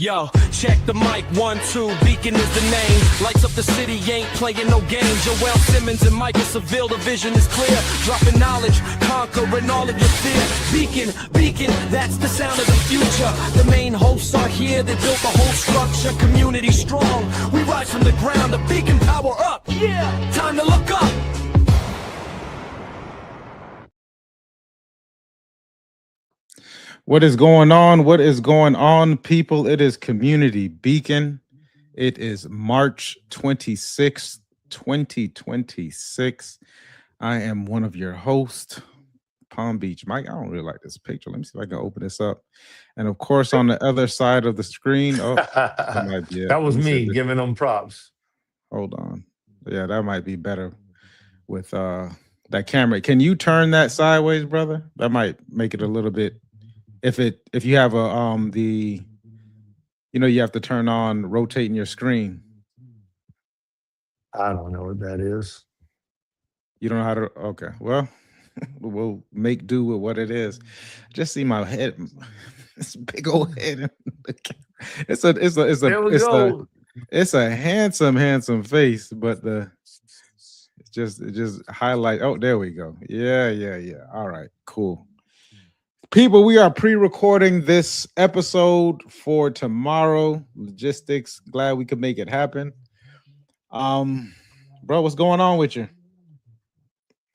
Yo, check the mic, 1, 2, Beacon is the name. Lights up the city, ain't playing no games. Joel Simmons and Michael Seville, the vision is clear. Dropping knowledge, conquering all of your fear. Beacon, that's the sound of the future. The main hosts are here, they built the whole structure. Community strong, we rise from the ground. The Beacon power up, yeah, time to look up. What is going on? What is going on, people? It is Community Beacon. It is March 26th, 2026. I am one of your hosts, Palm Beach Mike. I don't really like this picture. Let me see if I can open this up. And of course, on the other side of the screen, that was me giving them props. Hold on. Yeah, that might be better with that camera. Can you turn that sideways, brother? That might make it a little bit. If you have a you have to turn on rotating your screen. I don't know what that is. You don't know how to. Okay, well, we'll make do with what it is. Just see my head, this big old head. It's a handsome face, but it just highlight. Oh, there we go. Yeah. All right, cool. People, we are pre-recording this episode for tomorrow. Logistics, glad we could make it happen. Bro, what's going on with you?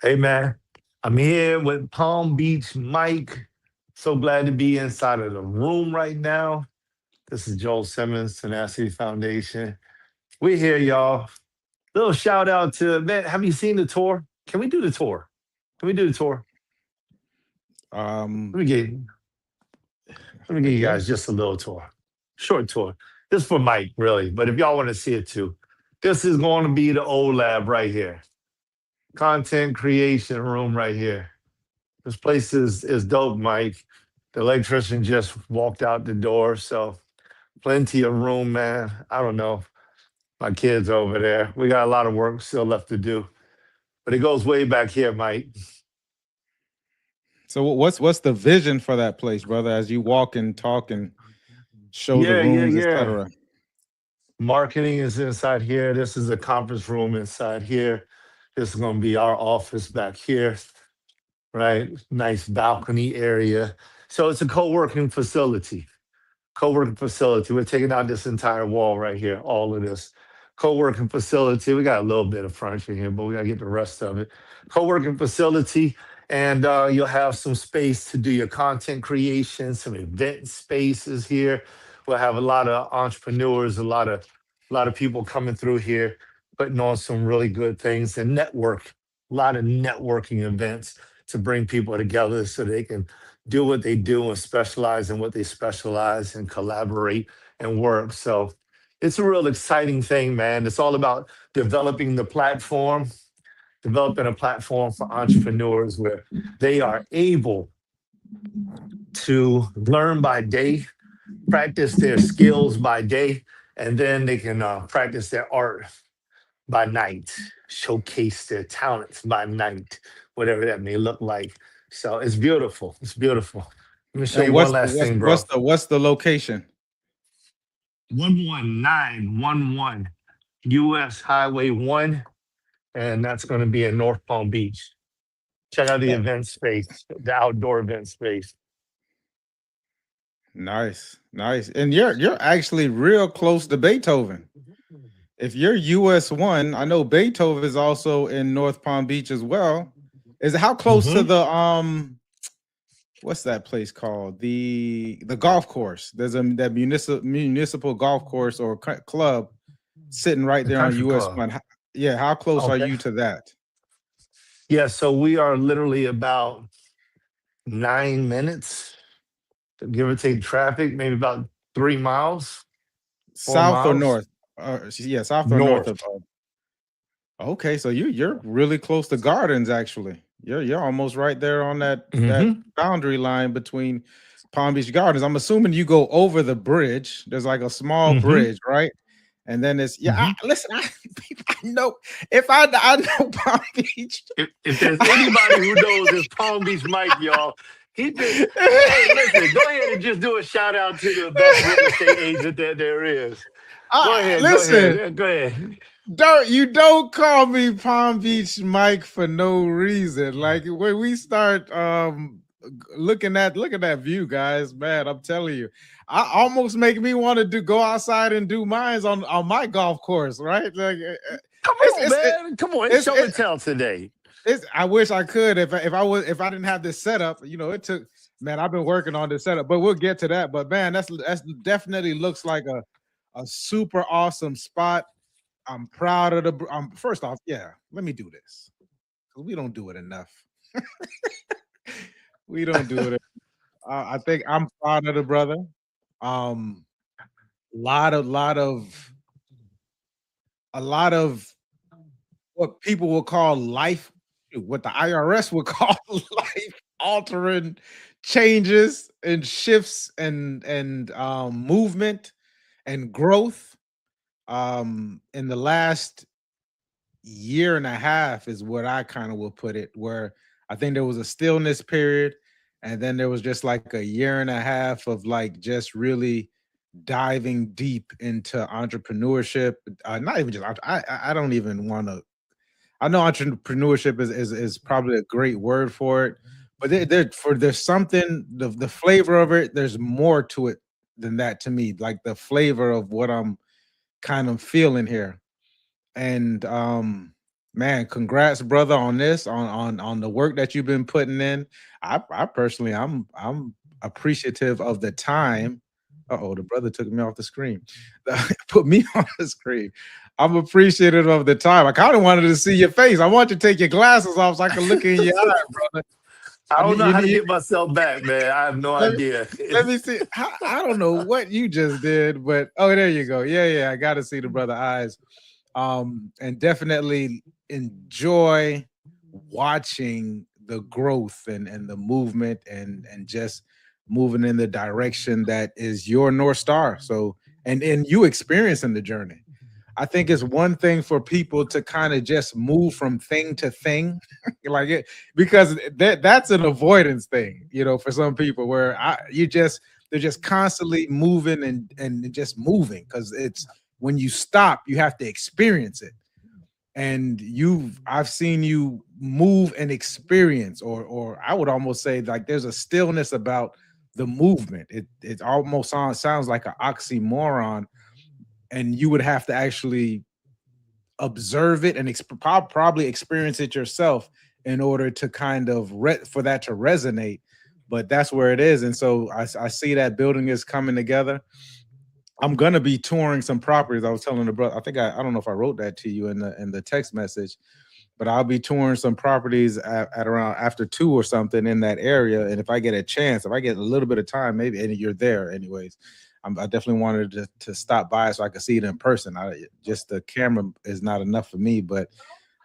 Hey, man, I'm here with Palm Beach Mike. So glad to be inside of the room right now. This is Joel Simmons, Tenacity Foundation. We're here, y'all. Little shout out to, man, have you seen the tour? Can we do the tour? Let me give you guys just a little tour, short tour. This is for Mike, really, but if y'all want to see it too, this is going to be the old lab right here. Content creation room right here. This place is dope, Mike. The electrician just walked out the door, so plenty of room, man. I don't know. My kids over there. We got a lot of work still left to do, but it goes way back here, Mike. So what's the vision for that place, brother, as you walk and talk and show the rooms, etc.? Marketing is inside here. This is a conference room inside here. This is going to be our office back here, right? Nice balcony area. So it's a co-working facility. We're taking out this entire wall right here, all of this. Co-working facility. We got a little bit of furniture here, but we got to get the rest of it. Co-working facility. And you'll have some space to do your content creation, some event spaces here. We'll have a lot of entrepreneurs, a lot of people coming through here, putting on some really good things and a lot of networking events to bring people together so they can do what they do and specialize in what they specialize and collaborate and work. So it's a real exciting thing, man. It's all about developing a platform for entrepreneurs where they are able to learn by day, practice their skills by day, and then they can practice their art by night, showcase their talents by night, whatever that may look like. So it's beautiful. Let me show you one last thing, bro. What's the location? 11911 US Highway 1. And that's going to be in North Palm Beach. Check out the event space, the outdoor event space. Nice. And you're actually real close to Beethoven. If you're US 1, I know Beethoven is also in North Palm Beach as well. How close to the what's that place called? The golf course. There's that municipal golf course or club sitting right there on US 1. Yeah, how close are you to that? Yeah, so we are literally about 9 minutes, give or take traffic, maybe about 3 miles. South or north? South or north of. Okay, so you're really close to Gardens, actually. You're almost right there on that boundary line between Palm Beach Gardens. I'm assuming you go over the bridge. There's like a small bridge, right? And then it's I know Palm Beach. If there's anybody who knows it's Palm Beach Mike, y'all, He just, hey, listen, go ahead and just do a shout out to the best real estate agent that there is. Go ahead, go Listen, ahead, go ahead. don't call me Palm Beach Mike for no reason. Like when we start looking at that view, guys, man, I'm telling you, I almost make me want to go outside and do mines on my golf course, right? Like Come on, man. Come on, it's it's show and tell today. I wish I could if I didn't have this setup. You know, it took, man. I've been working on this setup, but we'll get to that. But man, that's definitely looks like a super awesome spot. I'm proud of the. First off, yeah. Let me do this because we don't do it enough. We don't do it. I think I'm proud of the brother. Um, lot of a lot of what people will call life, what the IRS would call life altering changes and shifts and movement and growth in the last year and a half is what I kind of will put it, where I think there was a stillness period and then there was just like a year and a half of like just really diving deep into entrepreneurship. Not even just I don't even want to. I know entrepreneurship is probably a great word for it, but there's something, the flavor of it. There's more to it than that to me. Like the flavor of what I'm kind of feeling here. And man, congrats, brother, on this, on the work that you've been putting in. I personally, I'm appreciative of the time. Uh-oh, the brother took me off the screen. Put me on the screen. I'm appreciative of the time. I kind of wanted to see your face. I want you to take your glasses off so I can look in your eye, brother. I don't know how to get myself back, man. I have no idea. Let me see. I don't know what you just did, but oh, there you go. Yeah. I got to see the brother eyes. And definitely enjoy watching the growth and the movement and just moving in the direction that is your North Star. So and you experiencing the journey. I think it's one thing for people to kind of just move from thing to thing, like it, because that's an avoidance thing, you know, for some people where they're just constantly moving and just moving because it's when you stop, you have to experience it. And I've seen you move and experience, or I would almost say like there's a stillness about the movement. It almost sounds like an oxymoron, and you would have to actually observe it and probably experience it yourself in order to kind of for that to resonate. But that's where it is, and so I see that building is coming together. I'm gonna be touring some properties. I was telling the brother. I think I don't know if I wrote that to you in the text message, but I'll be touring some properties at around after 2 or something in that area. And if I get a chance, if I get a little bit of time, maybe, and you're there anyways, I definitely wanted to stop by so I could see it in person. Just the camera is not enough for me, but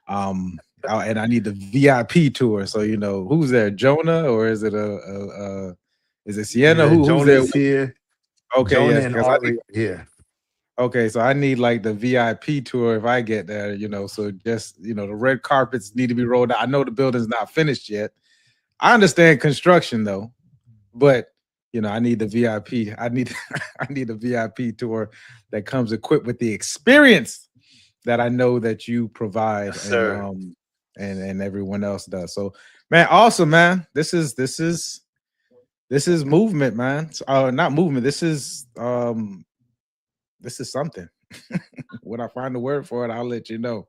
and I need the VIP tour. So you know, who's there, Jonah, or is it is it Sienna? Yeah, Who's there? Here. Okay, Jonah yes, and because Ari here. Okay, so I need like the VIP tour if I get there, you know. So just, you know, the red carpets need to be rolled out. I know the building's not finished yet. I understand construction though, but you know, I need the VIP. I need a VIP tour that comes equipped with the experience that I know that you provide, Yes, and everyone else does. So, man, awesome, man. This is movement, man. Not movement. This is something. When I find the word for it, I'll let you know.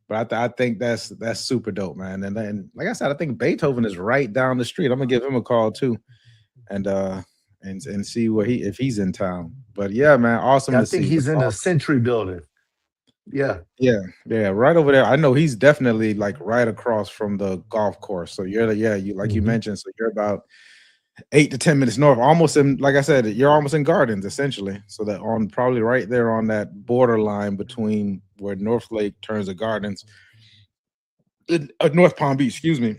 But I think that's super dope, man. And then, like I said, I think Beethoven is right down the street. I'm gonna give him a call too, and see where if he's in town. But yeah, man, awesome I to think see. he's in Awesome. the Century building. Yeah, right over there. I know he's definitely like right across from the golf course. So you like you mentioned. So you're about 8 to 10 minutes north, almost in, like I said, you're almost in Gardens essentially. So that on probably right there on that borderline between where North Lake turns to Gardens, North Palm Beach, excuse me.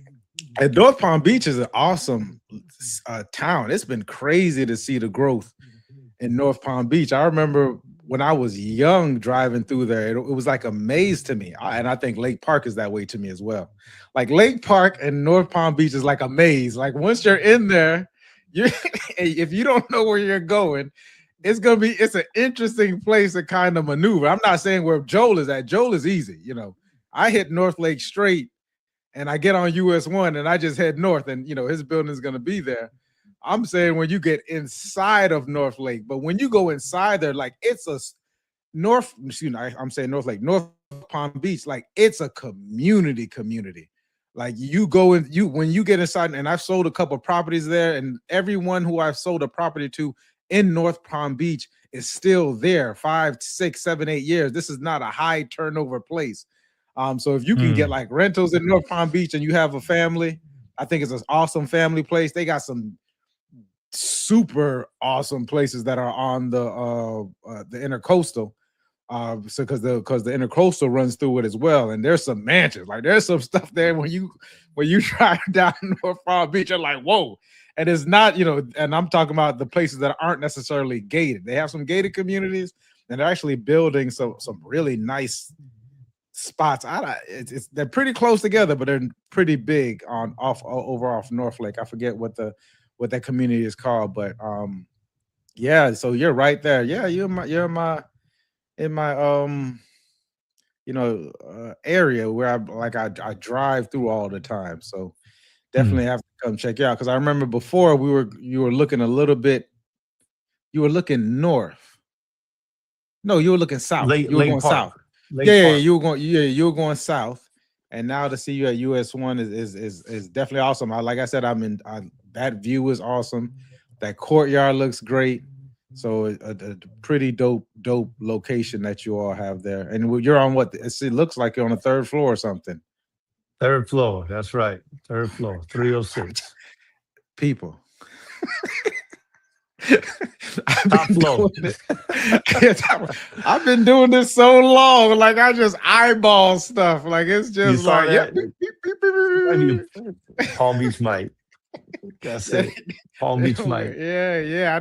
And North Palm Beach is an awesome town. It's been crazy to see the growth in North Palm Beach. I remember when I was young driving through there, it was like a maze to me. And I think Lake Park is that way to me as well. Like Lake Park and North Palm Beach is like a maze. Like once you're in there, you if you don't know where you're going, it's an interesting place to kind of maneuver. I'm not saying where Joel is at. Joel is easy. You know, I hit North Lake straight and I get on US 1 and I just head north and, you know, his building is going to be there. I'm saying when you get inside of North Lake, but when you go inside there, like it's a I'm saying North Lake, North Palm Beach, like it's a community. Like you go in, when you get inside, and I've sold a couple of properties there, and everyone who I've sold a property to in North Palm Beach is still there 5, 6, 7, 8 years. This is not a high turnover place. So if you can get like rentals in North Palm Beach and you have a family, I think it's an awesome family place. They got some super awesome places that are on the intercoastal. So because the intercoastal runs through it as well, and there's some mansions, like there's some stuff there when you drive down North Palm Beach, you're like, whoa. And it's not, you know, and I'm talking about the places that aren't necessarily gated. They have some gated communities, and they're actually building some really nice spots. They're pretty close together, but they're pretty big over off North Lake. I forget what that community is called, but yeah. So you're right there. Yeah, you're in my area where I drive through all the time. So definitely have to come check you out, because I remember before you were looking a little bit. You were looking north. No, you were looking south. You were going south. Yeah, you were going south. And now to see you at US 1 is definitely awesome. Like I said, that view is awesome. That courtyard looks great. So a pretty dope location that you all have there. And you're on what? It looks like you're on the 3rd floor or something. 3rd floor. That's right. 3rd floor, 306. People. Top floor. I've been doing this so long, like I just eyeball stuff. Like it's just like Palm Beach Mike. That's it. Palm Beach Mike. Yeah.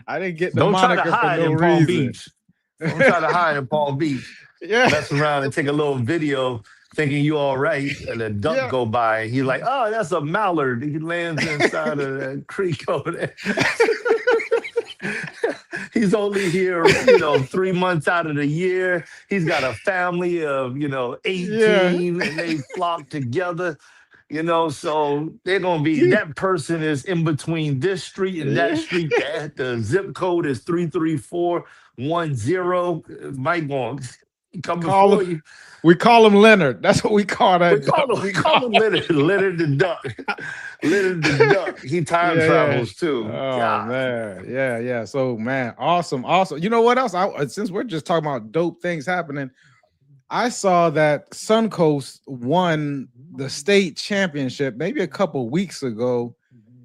I didn't get the Don't try moniker to hide for no in Palm reason. Beach. Don't try to hide in Palm Beach. Yeah. Mess around and take a little video thinking you all right, and a duck go by, and he's like, oh, that's a mallard. He lands inside of that creek over there. He's only here, 3 months out of the year. He's got a family of, 18, and they flock together, so they're going to be, that person is in between this street and that street. The zip code is 33410. Mike going come before you. We call him Leonard. That's what we call that. We call him Leonard. Leonard the duck. Leonard the duck. He time travels too. Oh man, yeah. So man, awesome. You know what else? Since we're just talking about dope things happening, I saw that Suncoast won the state championship maybe a couple weeks ago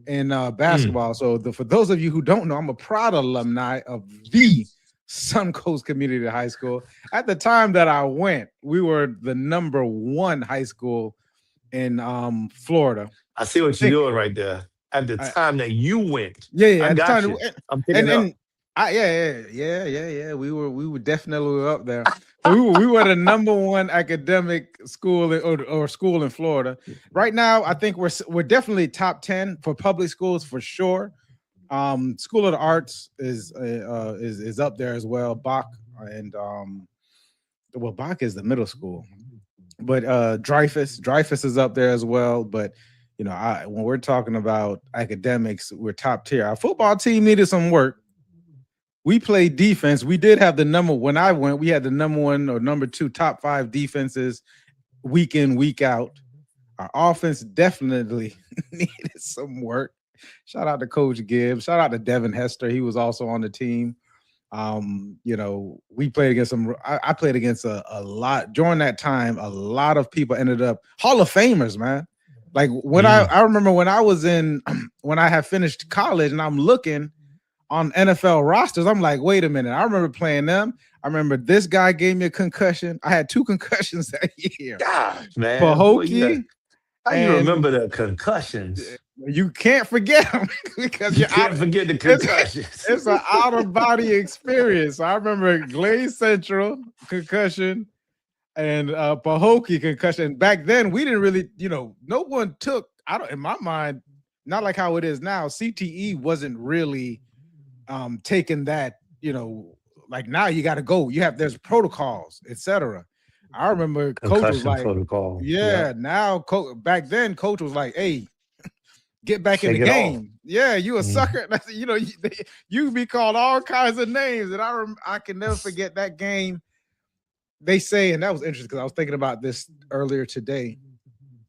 in basketball. So for those of you who don't know, I'm a proud alumni of the Suncoast Community High School. At the time that I went, we were the #1 high school in Florida. I see what you're doing right there. At the time that you went, yeah. I got you. I'm picking up. Yeah. We were definitely up there. So we were the #1 academic school or school in Florida. Right now, I think we're definitely top 10 for public schools for sure. School of the Arts is up there as well. Bach and Bach is the middle school, but Dreyfus is up there as well. But when we're talking about academics, we're top tier. Our football team needed some work. We played defense. We did have when I went, we had the #1 or #2 top 5 defenses week in, week out. Our offense definitely needed some work. Shout out to Coach Gibbs. Shout out to Devin Hester. He was also on the team. We played against some. I played against a lot during that time. A lot of people ended up Hall of Famers, man. Like when I remember when I was when I had finished college and I'm looking on NFL rosters, I'm like, wait a minute. I remember playing them. I remember this guy gave me a concussion. I had 2 concussions that year. Gosh, man. Pahokee. How you remember the concussions? You can't forget them because You you're can't out. forget the concussions. It's an out of body experience. I remember Glaze Central concussion and Pahokee concussion. Back then, we didn't really, no one took. I don't, in my mind, not like how it is now. CTE wasn't really taking that. Like now you got to go. There's protocols, etc. I remember coach was Concussion like, protocol. yeah. Now, back then, coach was like, hey, get back in Shake the it game. off. Yeah, you a sucker. You be called all kinds of names. And I can never forget that game. They say, and that was interesting because I was thinking about this earlier today.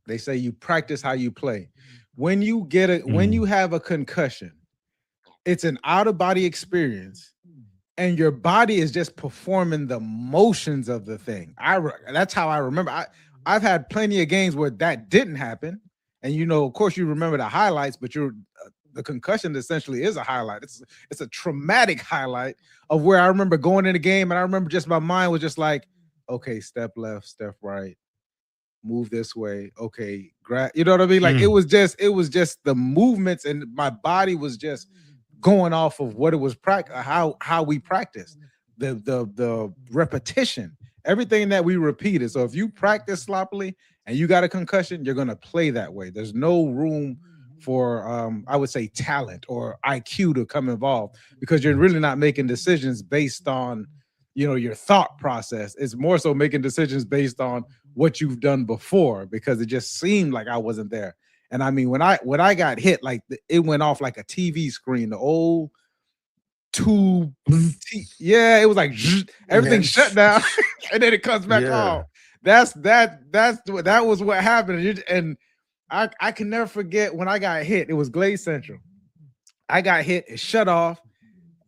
They say you practice how you play. When you when you have a concussion, it's an out-of-body experience, and your body is just performing the motions of the thing. That's how I remember. I've had plenty of games where that didn't happen. And of course, you remember the highlights, but the concussion essentially is a highlight. It's a traumatic highlight of where I remember going in the game, and I remember just my mind was just like, okay, step left, step right, move this way. Okay, you know what I mean? Like it was just the movements, and my body was just going off of what it was how we practice, the repetition, everything that we repeated. So if you practice sloppily and you got a concussion, you're gonna play that way. There's no room for I would say talent or IQ to come involved, because you're really not making decisions based on your thought process. It's more so making decisions based on what you've done before, because it just seemed like I wasn't there. And I mean, when I got hit, like it went off like a TV screen, the old tube. Yeah, it was like everything shut down, and then it comes back on. That was what happened. And I can never forget when I got hit. It was Glaze Central. I got hit, it shut off,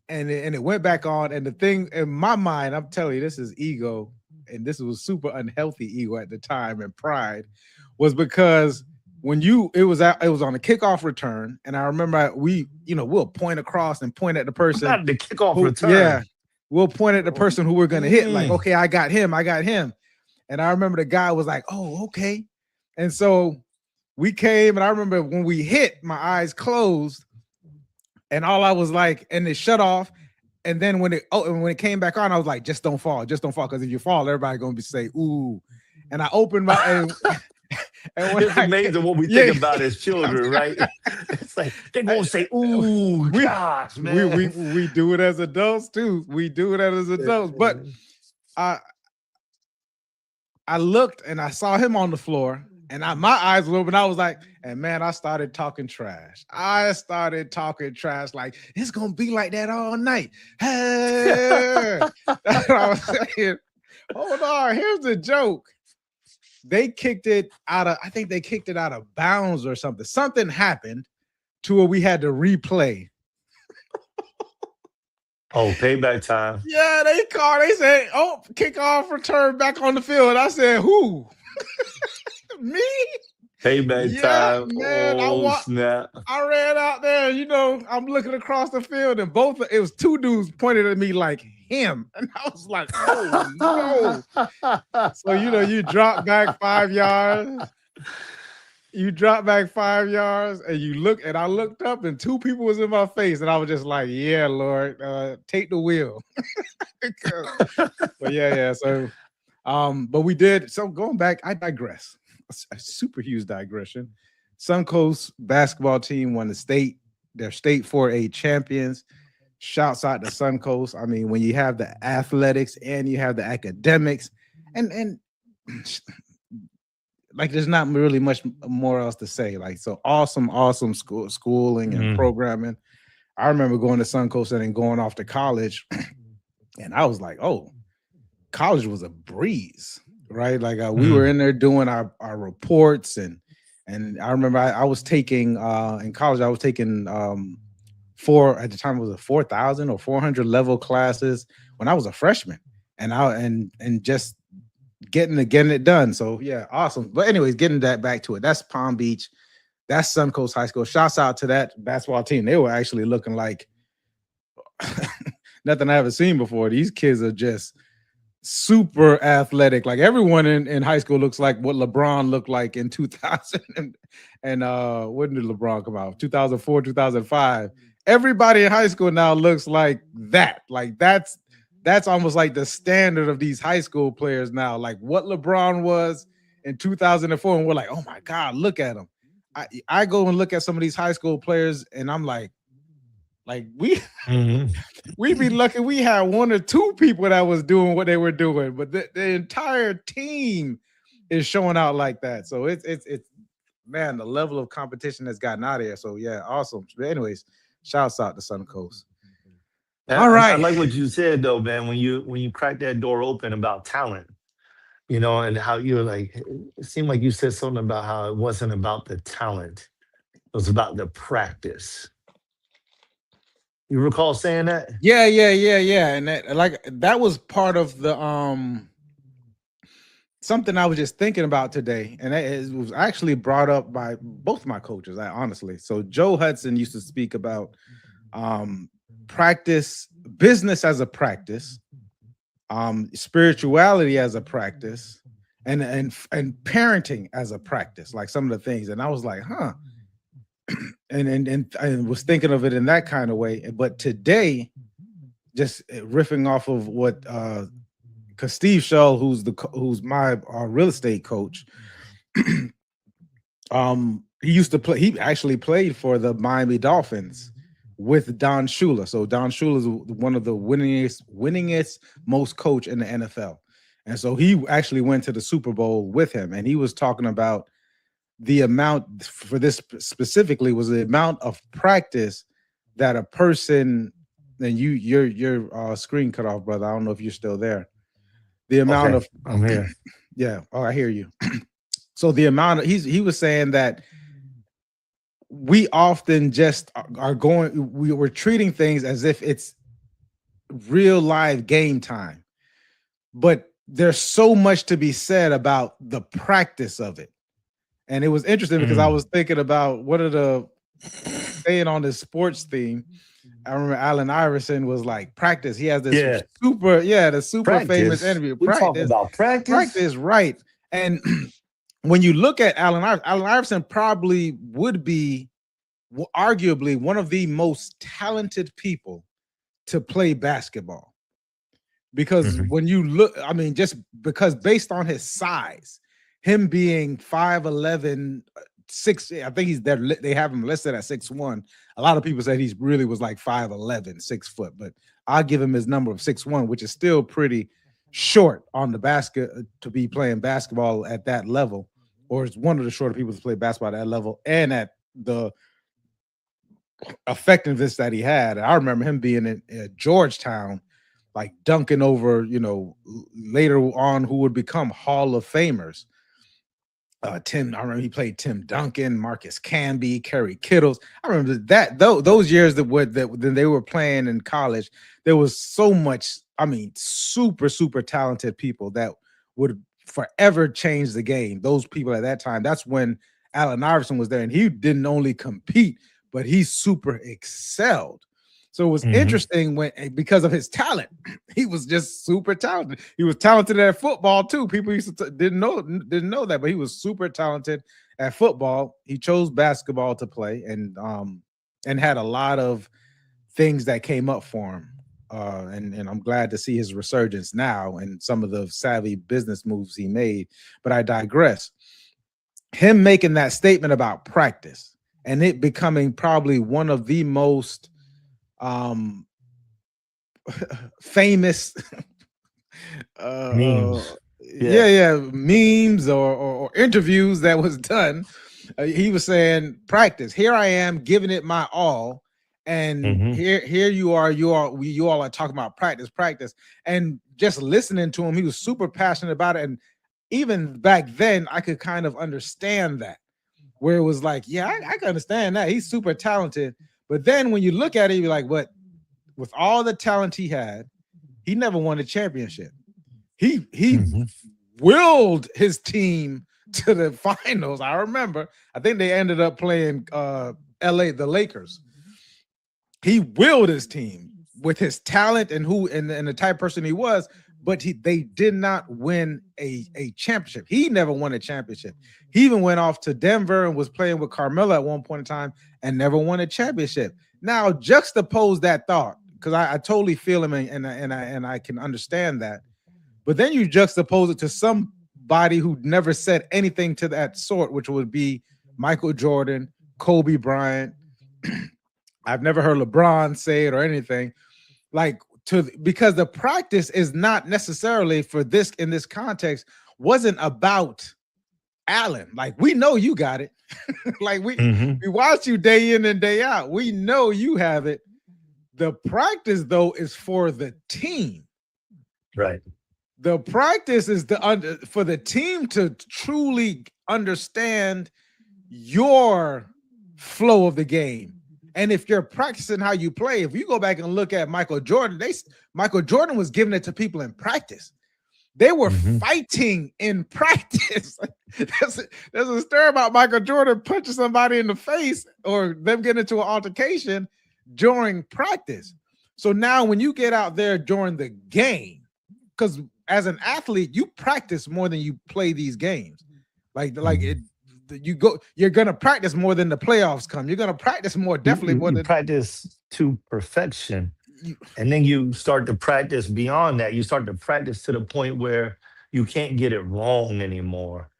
and it went back on. And the thing in my mind, I'm telling you, this is ego, and this was super unhealthy ego at the time, and pride, was because when it was on a kickoff return, and I remember we'll point across and point at the person. Not the kickoff return. Yeah, we'll point at the person who we're gonna hit. Like, okay, I got him. And I remember the guy was like, "Oh, okay." And so we came, and I remember when we hit, my eyes closed, and all I was like, and it shut off. And then when it came back on, I was like, just don't fall, because if you fall, everybody's gonna say, "Ooh." And I opened my and it's amazing what we think about as children, right? It's like they won't say, "Ooh, gosh, man." We do it as adults too. But I looked and I saw him on the floor, and my eyes were open. I was like, and man, I started talking trash. Like, it's gonna be like that all night. Hey. That's what I was saying. Hold on, here's the joke. They kicked it out of bounds or something. Something happened to where we had to replay. Oh, payback time. Yeah, they said, "Oh, kickoff return back on the field." I said, "Who?" Me? Payback time. Man, Snap. I ran out there, I'm looking across the field, and it was two dudes pointed at me like him. And I was like, oh no. So you drop back 5 yards. And you look, and I looked up, and two people was in my face, and I was just like, yeah, Lord, take the wheel. But yeah. So but we did. So going back, I digress. A super huge digression. Suncoast basketball team won their state 4A champions. Shouts out to Suncoast. I mean, when you have the athletics and you have the academics, and like there's not really much more else to say. Like, so awesome schooling and programming. I remember going to Suncoast and then going off to college, and I was like, oh, college was a breeze. Right, like we were in there doing our reports, and I remember I was taking in college. I was taking at the time it was a 4,000 or 400 level classes when I was a freshman, and just getting it done. So yeah, awesome. But anyways, getting that back to it. That's Palm Beach. That's Suncoast High School. Shouts out to that basketball team. They were actually looking like nothing I ever seen before. These kids are just super athletic. Like everyone in high school looks like what LeBron looked like in 2000 and when did LeBron come out? 2004, 2005. Everybody in high school now looks like that. Like that's almost like the standard of these high school players now. Like what LeBron was in 2004, and we're like, oh my God, look at him. I go and look at some of these high school players, and I'm like we'd be lucky we had one or two people that was doing what they were doing, but the entire team is showing out like that. So it's man, the level of competition that's gotten out of here. So yeah, awesome. But anyways, shouts out to Sun Coast. All I right. like what you said though, man. When you crack that door open about talent, and how you're like, it seemed like you said something about how it wasn't about the talent, it was about the practice. You recall saying that? Yeah. And that was part of the something I was just thinking about today, and it was actually brought up by both my coaches, honestly. So Joe Hudson used to speak about practice, business as a practice, spirituality as a practice, and parenting as a practice, like some of the things. And I was like, huh. and was thinking of it in that kind of way. But today, just riffing off of what because Steve Shull, who's my real estate coach, he used to play. He actually played for the Miami Dolphins with Don Shula. So Don Shula is one of the winningest most coach in the NFL, and so he actually went to the Super Bowl with him. And he was talking about the amount for this specifically was the amount of practice that a person. And your screen cut off, brother. I don't know if you're still there. The amount of I'm here. Yeah. Oh, I hear you. So the amount of he was saying that we often just are going. We're treating things as if it's real live game time, but there's so much to be said about the practice of it. And it was interesting because I was thinking about what are the staying on the sports theme. I remember Allen Iverson was like practice. He has this super famous interview. We talking about Practice, right? And when you look at Allen Iverson probably would be arguably one of the most talented people to play basketball. Because when you look, I mean, just because based on his size, him being 5'11", 6, I think he's there. They have him listed at 6'1". A lot of people said he's really was like 5'11", 6 foot, but I'll give him his number of 6'1", which is still pretty short on the basket to be playing basketball at that level, or is one of the shorter people to play basketball at that level and at the effectiveness that he had. And I remember him being in Georgetown, like dunking over, later on who would become Hall of Famers. I remember he played Tim Duncan, Marcus Camby, Kerry Kittles. I remember that those years that they were playing in college, there was so much, I mean, super, super talented people that would forever change the game. Those people at that time, that's when Allen Iverson was there, and he didn't only compete, but he super excelled. So it was interesting because of his talent. He was just super talented. He was talented at football too. People didn't know that, but he was super talented at football. He chose basketball to play, and had a lot of things that came up for him. And I'm glad to see his resurgence now and some of the savvy business moves he made. But I digress. Him making that statement about practice and it becoming probably one of the most famous memes. Memes or interviews that was done. He was saying, practice, here I am giving it my all, and here you all are talking about practice, and just listening to him, he was super passionate about it. And even back then I could kind of understand that, where it was like, yeah, I can understand that he's super talented. But then when you look at it, you're like, what? With all the talent he had, he never won a championship. He willed his team to the finals. I remember. I think they ended up playing the Lakers. He willed his team with his talent and the type of person he was. but they did not win a championship. He never won a championship. He even went off to Denver and was playing with Carmelo at one point in time and never won a championship. Now juxtapose that thought, because I totally feel him and I can understand that. But then you juxtapose it to somebody who never said anything to that sort, which would be Michael Jordan, Kobe Bryant. I've never heard LeBron say it or anything. Because the practice is not necessarily for this in this context wasn't about Allen. Like, we know you got it. Like we watch you day in and day out. We know you have it. The practice though is for the team. Right. The practice is for the team to truly understand your flow of the game. And if you're practicing how you play, if you go back and look at Michael Jordan, Michael Jordan was giving it to people in practice. They were fighting in practice. There's a story about Michael Jordan punching somebody in the face or them getting into an altercation during practice. So now when you get out there during the game, because as an athlete, you practice more than you play these games. You're gonna practice more than the playoffs come. You're gonna practice more, definitely more than practice to perfection. And then you start to practice beyond that. You start to practice to the point where you can't get it wrong anymore.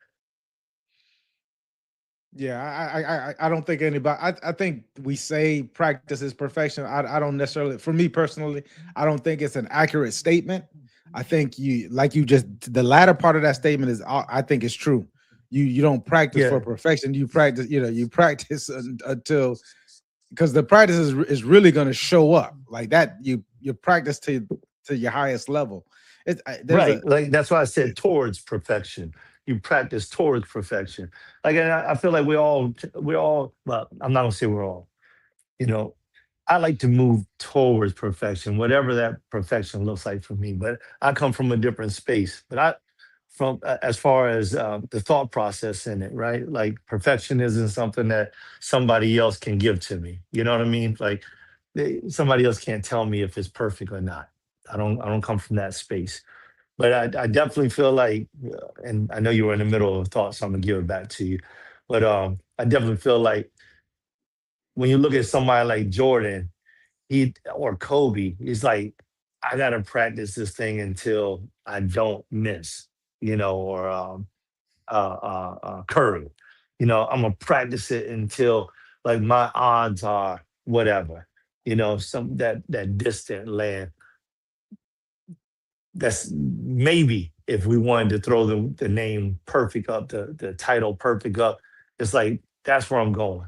Yeah, I don't think anybody. I think we say practice is perfection. I don't necessarily. For me personally, I don't think it's an accurate statement. I think the latter part of that statement is. I think it's true. You don't practice for perfection. You practice. You practice until, because the practice is really going to show up like that. You practice to your highest level. Right. Like that's why I said towards perfection. You practice towards perfection. Like, and I feel like we're all, well, I'm not gonna say we're all, I like to move towards perfection, whatever that perfection looks like for me. But I come from a different space. But as far as the thought process in it, right? Like perfection isn't something that somebody else can give to me. You know what I mean? Like somebody else can't tell me if it's perfect or not. I don't come from that space. But I definitely feel like, and I know you were in the middle of a thought, so I'm gonna give it back to you. But I definitely feel like when you look at somebody like Jordan, or Kobe, it's like I gotta practice this thing until I don't miss, or Curry. I'm gonna practice it until like my odds are whatever, some that distant land. That's maybe if we wanted to throw the name perfect up, the title perfect up, it's like that's where I'm going.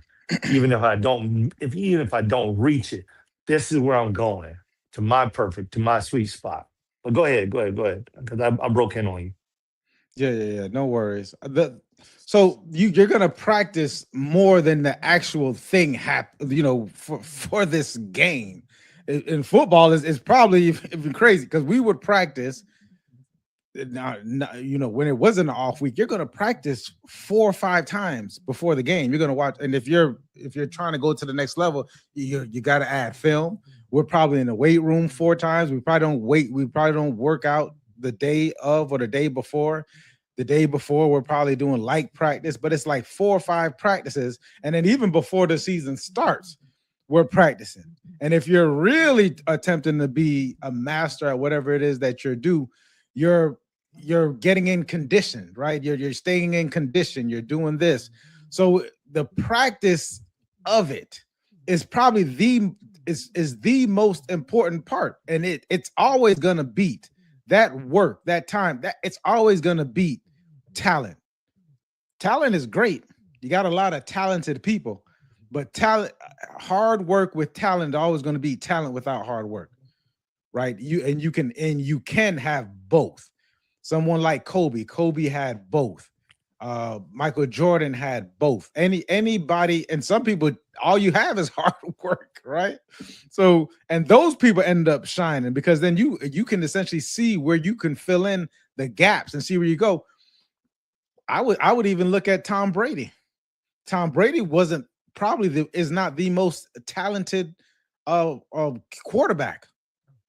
Even if I don't reach it, this is where I'm going, to my sweet spot. But go ahead, because I broke in on you. Yeah. No worries. So you're gonna practice more than the actual thing for this game. In football is probably even crazy, because we would practice now, when it wasn't an off week. You're going to practice 4 or 5 times before the game. You're going to watch, and if you're trying to go to the next level, you got to add film. We're probably in the weight room 4 times. We probably don't work out the day of or the day before. The day before, we're probably doing light practice, but it's like 4 or 5 practices, and then even before the season starts, we're practicing. And if you're really attempting to be a master at whatever it is that you're getting in condition, right? You're staying in condition. You're doing this. So the practice of it is probably the most important part. And it's always going to beat that work, that time, that it's always going to beat talent. Talent is great. You got a lot of talented people, but hard work with talent is always going to be talent without hard work, right? You can have both. Someone like Kobe had both. Michael Jordan had both. Anybody, and some people, all you have is hard work, right? So, and those people end up shining, because then you can essentially see where you can fill in the gaps and see where you go. I would even look at Tom Brady. Tom Brady is not the most talented quarterback,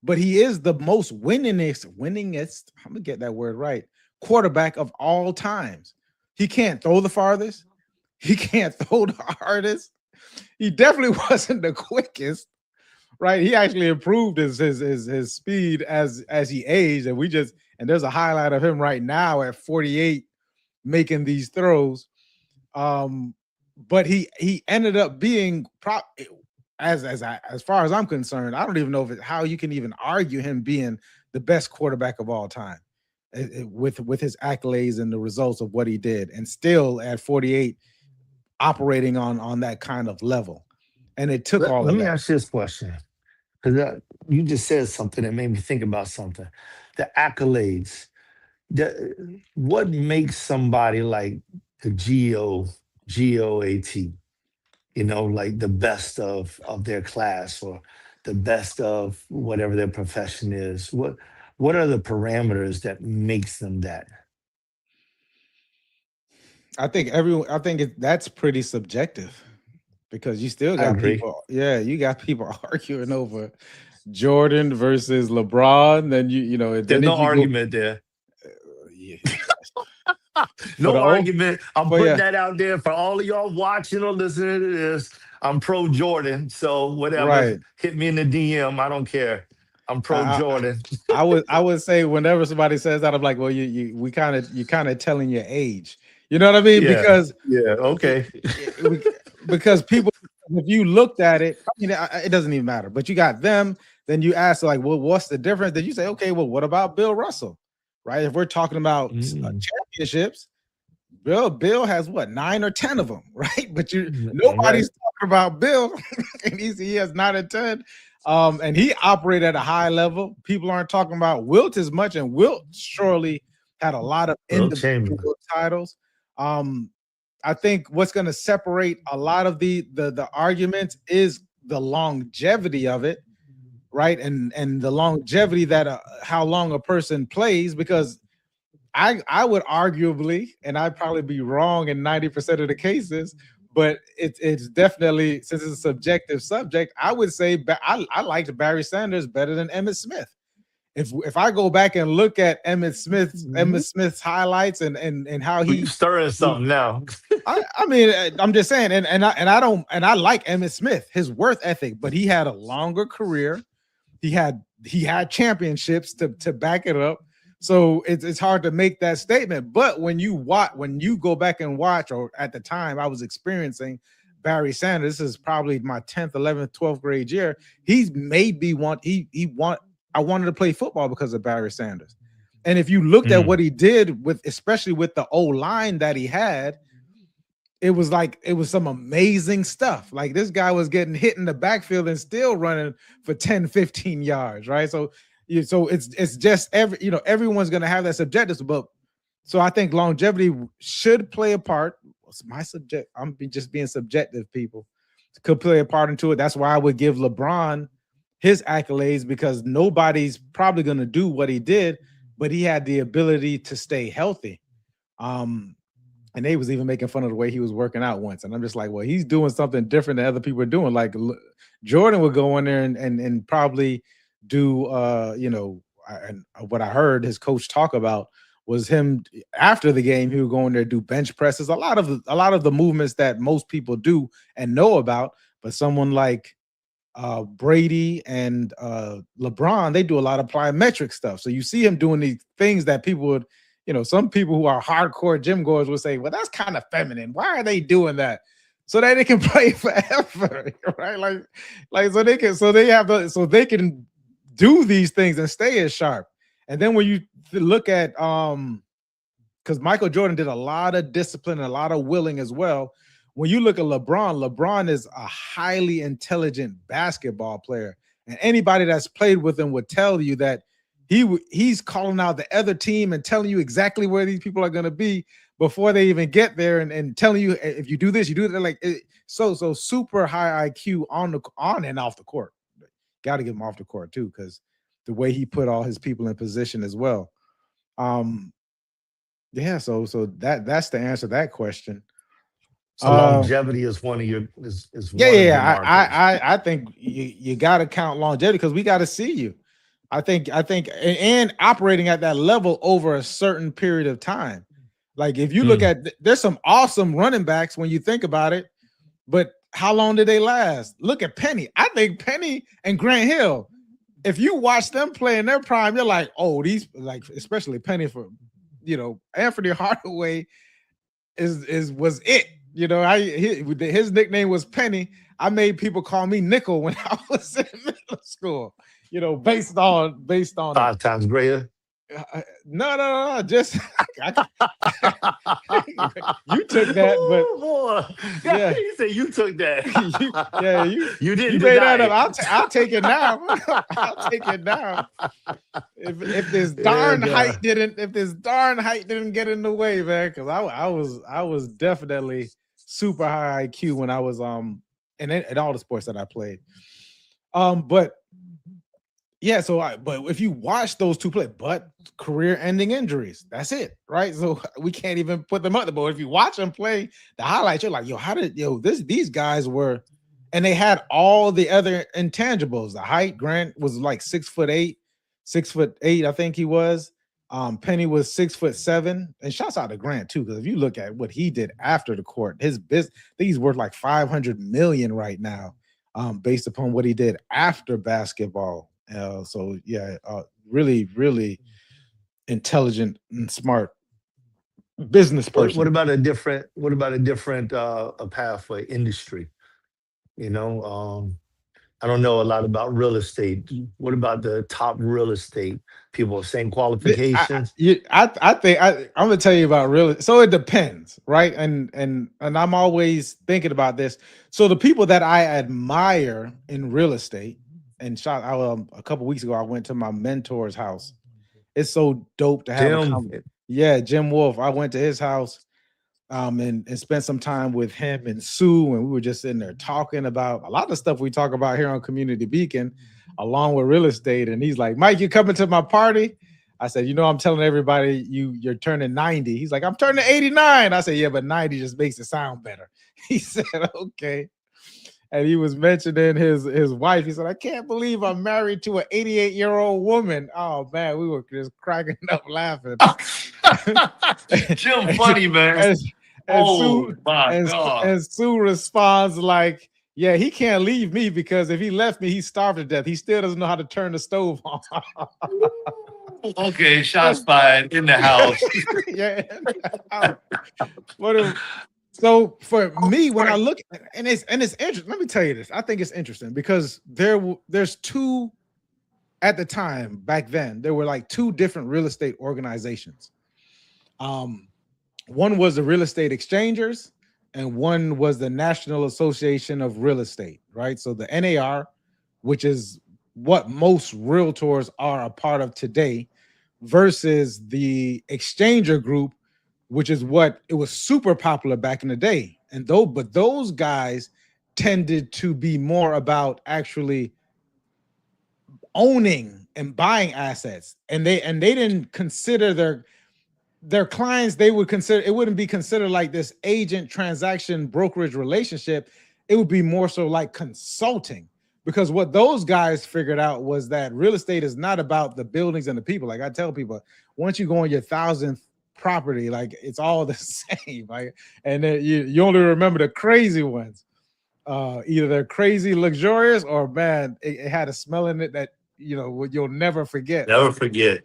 but he is the most winningest. I'm gonna get that word right. Quarterback of all times. He can't throw the farthest. He can't throw the hardest. He definitely wasn't the quickest, right? He actually improved his speed as he aged, and there's a highlight of him right now at 48 making these throws. But he ended up being as far as I'm concerned, I don't even know how you can even argue him being the best quarterback of all time with his accolades and the results of what he did, and still at 48 operating on that kind of level. And it took all Let of me that. ask you this question, because you just said something that made me think about something. The accolades. What makes somebody like the GOAT, like the best of their class, or the best of whatever their profession is? What are the parameters that makes them that? That's pretty subjective, because you still I got agree. people. Yeah, you got people arguing over Jordan versus LeBron. Then There's then no if you go, argument there. yeah, for No the old, argument. I'm for putting yeah, that out there for all of y'all watching or listening to this. I'm pro Jordan. So whatever, right. hit me in the DM. I don't care. I'm pro I, Jordan. I would say whenever somebody says that, I'm like, well, you kind of telling your age. You know what I mean? Yeah. Because Yeah. it, Okay. because people, if you looked at it, I mean, it doesn't even matter. But you got them, then you ask like, well, what's the difference? Then you say, okay, well, what about Bill Russell, right? If we're talking about Mm, championships, Bill has what, 9 or 10 of them, right? But all right. nobody's talking about Bill, and he has 9 or 10. And he operated at a high level. People aren't talking about Wilt as much, and Wilt surely had a lot of Will Chamberlain. individual titles. Um, I think what's going to separate a lot of the arguments is the longevity of it, right? And the longevity that how long a person plays, because I would arguably, and I'd probably be wrong in 90% of the cases, but it's definitely, since it's a subjective subject, I would say I liked Barry Sanders better than Emmitt Smith. If I go back and look at Mhm. Emmitt Smith's highlights and how Well, you stirring something now. I mean, I'm just saying, and I like Emmitt Smith, his worth ethic, but he had a longer career. He had championships to back it up. So it's hard to make that statement. But when you go back and watch, or at the time I was experiencing Barry Sanders, this is probably my 10th, 11th, 12th grade year. He's made me want I wanted to play football because of Barry Sanders. And if you looked at Mm, what he did especially with the O line that he had, it was some amazing stuff. Like, this guy was getting hit in the backfield and still running for 10, 15 yards, right? So it's just everyone's gonna have that subjective, but so I think longevity should play a part. What's my subject? Just being subjective, people. Could play a part into it. That's why I would give LeBron his accolades, because nobody's probably gonna do what he did, but he had the ability to stay healthy. Um, and they was even making fun of the way he was working out once. And I'm just like, well, he's doing something different than other people are doing. Like, Jordan would go in there and probably do and what I heard his coach talk about was him after the game, he would go in there, do bench presses, a lot of the movements that most people do and know about. But someone like Brady and LeBron, they do a lot of plyometric stuff. So you see him doing these things that people would, some people who are hardcore gym goers would say, well, that's kind of feminine. Why are they doing that? So that they can play forever, right? So they can do these things and stay as sharp. And then when you look at because Michael Jordan did a lot of discipline and a lot of willing as well. When you look at LeBron is a highly intelligent basketball player, and anybody that's played with him would tell you that he's calling out the other team and telling you exactly where these people are going to be before they even get there, and telling you, if you do this, you do that. Like, so super high IQ on and off the court. Got to get him off the court too, because the way he put all his people in position as well. Um, yeah, so that's the answer to that question. so longevity is one of your is Yeah, one yeah, of your yeah. I markers. I I think you got to count longevity, because we got to see you. I think, and operating at that level over a certain period of time. Like if you look at, there's some awesome running backs when you think about it, but how long did they last? Look at Penny. I think Penny and Grant Hill, if you watch them play in their prime, you're like, oh, these, like, especially Penny, for, you know, Anthony Hardaway was it. You know, his nickname was Penny. I made people call me Nickel when I was in middle school. You know, based on 5 times greater. No, just you took that, but Ooh, boy. yeah, You say you took that. you didn't made deny that up. it. I'll take it now. I'll take it now. If this darn height didn't get in the way, man, because I was definitely super high IQ when I was in all the sports that I played. But yeah, but if you watch those two play, but career-ending injuries, that's it, right? So we can't even put them up. But if you watch them play the highlights, you're like, these guys were, and they had all the other intangibles. The height, Grant was like 6'8", I think he was. Penny was 6'7", and shouts out to Grant too, because if you look at what he did after the court, his business, I think he's worth like $500 million right now, based upon what he did after basketball. So yeah, really, really intelligent and smart business person. What about a different a pathway industry? You know, I don't know a lot about real estate. What about the top real estate people? Same qualifications? I think I'm gonna tell you about real. So it depends, right? And I'm always thinking about this. So the people that I admire in real estate, and a couple weeks ago, I went to my mentor's house. It's so dope to have Jim Wolf. I went to his house and spent some time with him and Sue, and we were just sitting there talking about a lot of stuff we talk about here on Community Beacon, along with real estate. And he's like, Mike, you coming to my party? I said, I'm telling everybody you're turning 90. He's like, I'm turning 89. I said, yeah, but 90 just makes it sound better. He said, okay. And he was mentioning his wife. He said, I can't believe I'm married to an 88-year-old woman. Oh, man, we were just cracking up laughing. Jim, funny, man. And Sue responds like, yeah, he can't leave me because if he left me, he's starved to death. He still doesn't know how to turn the stove on. Okay, shots fired in the house. Yeah. So for me, when I look, and it's interesting. Let me tell you this. I think it's interesting because there's two at the time back then. There were like two different real estate organizations. One was the Real Estate Exchangers, and one was the National Association of Real Estate. Right. So the NAR, which is what most realtors are a part of today, versus the Exchanger Group, which is what it was super popular back in the day. But those guys tended to be more about actually owning and buying assets. And they didn't consider their clients, it wouldn't be considered like this agent transaction brokerage relationship. It would be more so like consulting, because what those guys figured out was that real estate is not about the buildings and the people. Like I tell people, once you go on your 1,000th property, like it's all the same, like, and then you only remember the crazy ones. Either they're crazy luxurious, or man, it had a smell in it that you'll never forget. Never forget.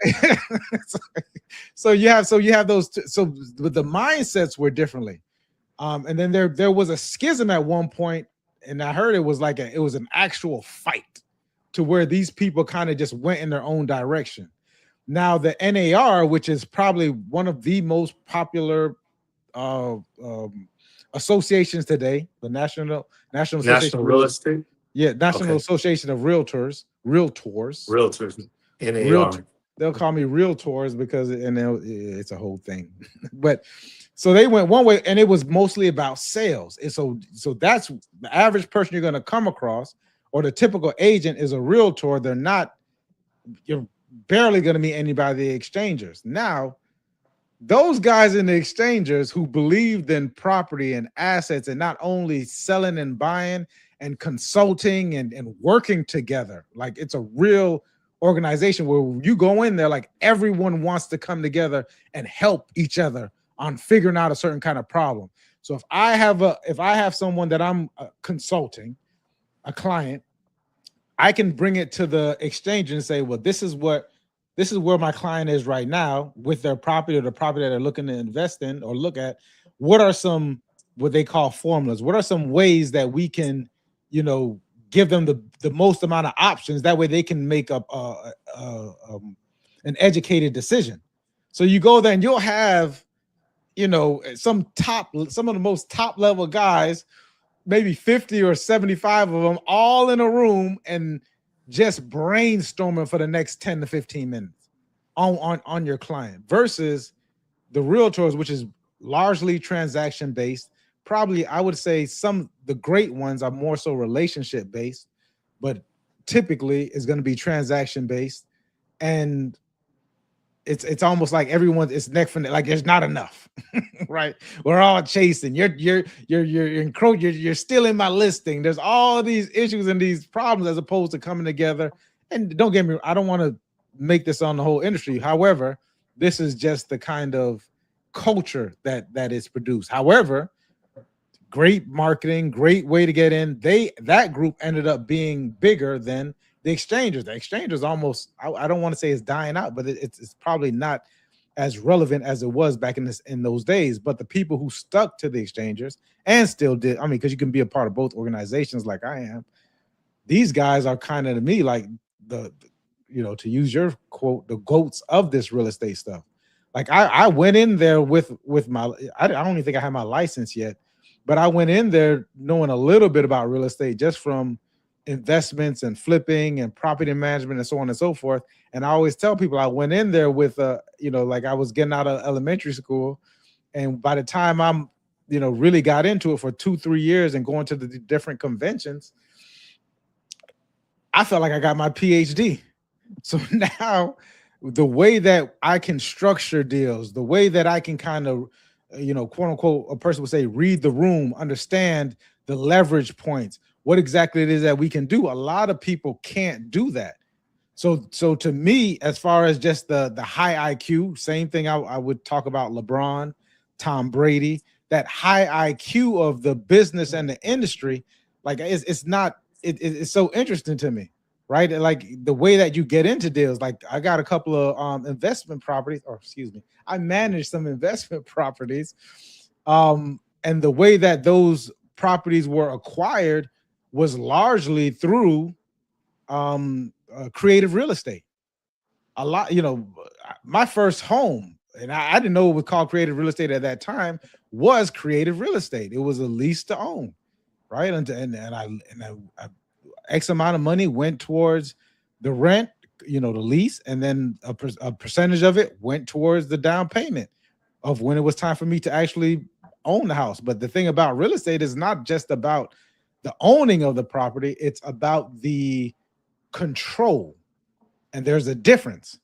So you have those but the mindsets were differently. And then there was a schism at one point, and I heard it was an actual fight to where these people kind of just went in their own direction. Now, the NAR, which is probably one of the most popular associations today, the National Real Estate. Yeah, National Association of Realtors, NAR. They'll call me Realtors because it's a whole thing. But so they went one way, and it was mostly about sales. And so that's the average person you're going to come across, or the typical agent is a realtor. You're barely going to meet anybody, the exchangers. Now, those guys in the exchangers who believed in property and assets, and not only selling and buying and consulting and working together, like it's a real organization where you go in there, like everyone wants to come together and help each other on figuring out a certain kind of problem. So if I have someone that I'm consulting, a client, I can bring it to the exchange and say, well, this is where my client is right now with their property or the property that they're looking to invest in or look at. What are some what they call formulas? What are some ways that we can, give them the most amount of options? That way they can make up an educated decision. So you go there and you'll have, some of the most top level guys, maybe 50 or 75 of them all in a room and just brainstorming for the next 10 to 15 minutes on your client versus the realtors, which is largely transaction based. Probably I would say the great ones are more so relationship based, but typically is going to be transaction based. And it's almost like it's neck for neck, like there's not enough, right? We're all chasing. You're stealing my listing. There's all these issues and these problems as opposed to coming together. And don't get me, I don't want to make this on the whole industry. However, this is just the kind of culture that is produced. However, great marketing, great way to get in. That group ended up being bigger than the exchangers. The exchangers almost, I don't want to say it's dying out, but it's probably not as relevant as it was back in those days. But the people who stuck to the exchangers and still did, I mean, because you can be a part of both organizations like I am, these guys are kind of, to me, like to use your quote, the goats of this real estate stuff. Like I went in there with my, I don't even think I had my license yet, but I went in there knowing a little bit about real estate just from investments and flipping and property management and so on and so forth. And I always tell people I went in there with like I was getting out of elementary school, and by the time I'm really got into it for 2-3 years and going to the different conventions, I felt like I got my PhD. So now the way that I can structure deals, the way that I can kind of quote unquote, a person would say, read the room, understand the leverage points, what exactly it is that we can do. A lot of people can't do that. So to me, as far as just the high IQ, same thing I would talk about LeBron, Tom Brady, that high IQ of the business and the industry, like it's so interesting to me, right? Like the way that you get into deals. Like I got a couple of investment properties, or excuse me, I manage some investment properties, and the way that those properties were acquired was largely through creative real estate. A lot, my first home, and I didn't know it was called creative real estate at that time, was creative real estate. It was a lease to own, right? And I X amount of money went towards the rent, the lease, and then a percentage of it went towards the down payment of when it was time for me to actually own the house. But the thing about real estate is not just about the owning of the property, it's about the control. And there's a difference.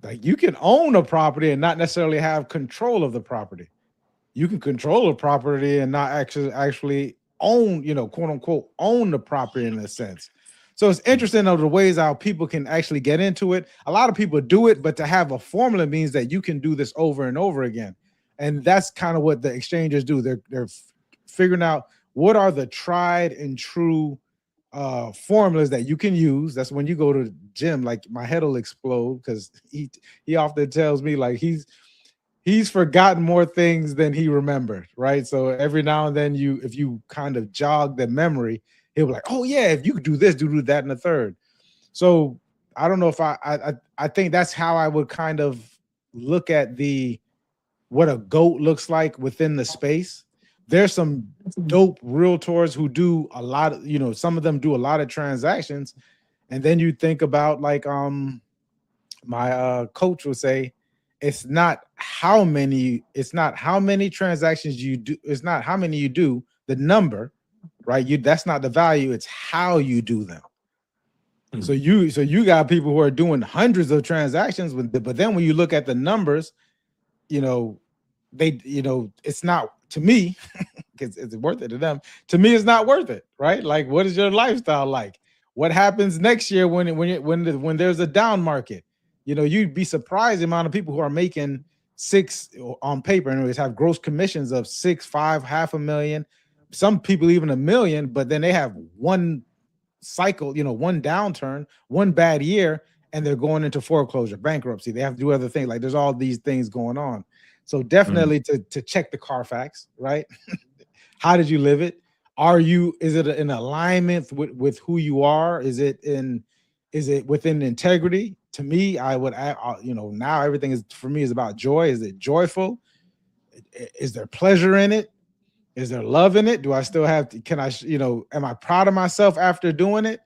Like you can own a property and not necessarily have control of the property. You can control a property and not actually own, quote unquote, own the property in a sense. So it's interesting of the ways how people can actually get into it. A lot of people do it, but to have a formula means that you can do this over and over again. And that's kind of what the exchangers do. They're figuring out what are the tried and true formulas that you can use. That's when you go to the gym, like my head will explode because he often tells me like he's forgotten more things than he remembered, right? So every now and then if you kind of jog the memory, he'll be like, oh yeah, if you could do this, do that and the third. So I don't know if I think that's how I would kind of look at what a GOAT looks like within the space. There's some dope realtors who do a lot of, some of them do a lot of transactions. And then you think about like my coach would say, it's not how many transactions you do, it's not how many you do, the number, right? That's not the value, it's how you do them. So you got people who are doing hundreds of transactions, but then when you look at the numbers, it's not, to me, because it's worth it to them. To me, it's not worth it, right? Like, what is your lifestyle like? What happens next year when there's a down market? You'd be surprised the amount of people who are making six on paper, anyways, have gross commissions of 6, 5, half a million. Some people even 1 million, but then they have one cycle, one downturn, one bad year, and they're going into foreclosure, bankruptcy. They have to do other things. Like there's all these things going on. So definitely to check the Carfax, right? How did you live it? Is it in alignment with who you are? Is it within integrity? To me, I would, now everything is for me is about joy. Is it joyful? Is there pleasure in it? Is there love in it? Do I still have am I proud of myself after doing it?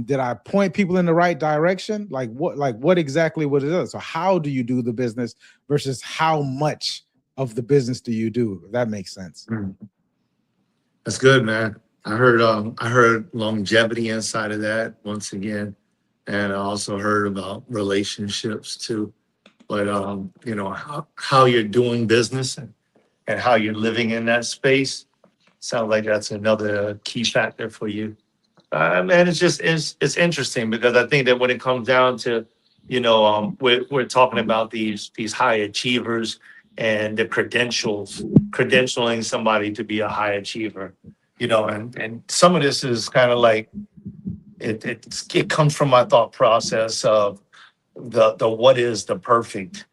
Did I point people in the right direction? What exactly what it is? So how do you do the business versus how much of the business do you do? If that makes sense. That's good, man. I heard longevity inside of that once again, and I also heard about relationships too. But how you're doing business and how you're living in that space sounds like that's another key factor for you. Man, it's interesting because I think that when it comes down to, we're talking about these high achievers and the credentialing somebody to be a high achiever, and some of this is kind of like it comes from my thought process of the what is the perfect,